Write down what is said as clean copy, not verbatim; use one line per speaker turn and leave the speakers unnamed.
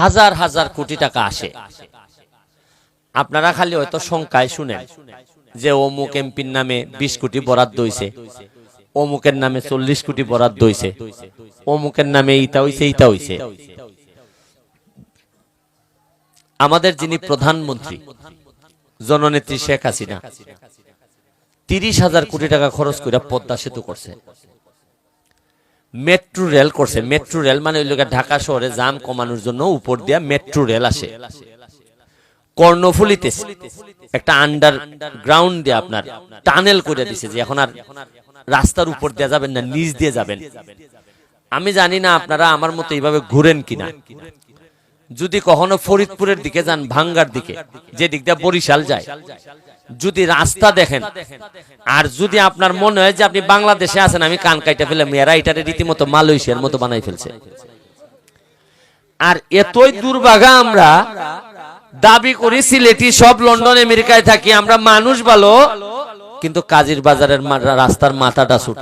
হাজার হাজার কোটি টাকা আসে। আপনারা খালি হয়তো সংখ্যায় শুনেন যে অমুক এমপির নামে 20 কোটি বরাদ্দ হইছে, অমুকের নামে 40 কোটি বরাদ্দ হইছে, অমুকের নামে এইটা হইছে এইটা হইছে। আমাদের যিনি প্রধানমন্ত্রী জননেত্রী শেখ হাসিনা 30,000 কোটি টাকা খরচ করে পদ্মা সেতু করছে, মেট্রো রেল করছে। মেট্রো রেল মানে ওই লোকের ঢাকা শহরে জাম কমানোর জন্য উপর দিয়া মেট্রো রেল আসে। কর্ণফুলীতে একটা আন্ডারগ্রাউন্ড দিয়ে আপনার টানেল করে দিছে, যে এখন আর রাস্তার উপর দিয়ে যাবেন না, নিচ দিয়ে যাবেন। আমি জানি না আপনারা আমার মতো এইভাবে ঘুরেন কিনা। যদি কখনো ফরিদপুরের দিকে যান, ভাঙ্গার দিকে, যে দিক দিয়ে বরিশাল যায়, যদি রাস্তা দেখেন আর যদি আপনার মনে হয় যে আপনি বাংলাদেশে আছেন, আমি কান কাইটা ফেলে মেয়েরা এটারে রীতিমতো মালয়েশিয়ার মতো বানাই ফেলছে। আর এতই দুর্ভাগা আমরা, দাবি করি সিলেটি, সব লন্ডন আমেরিকায় থাকি, আমরা মানুষ ভালো, কিন্তু কাজীর বাজারের রাস্তার মাথাটা ছোট।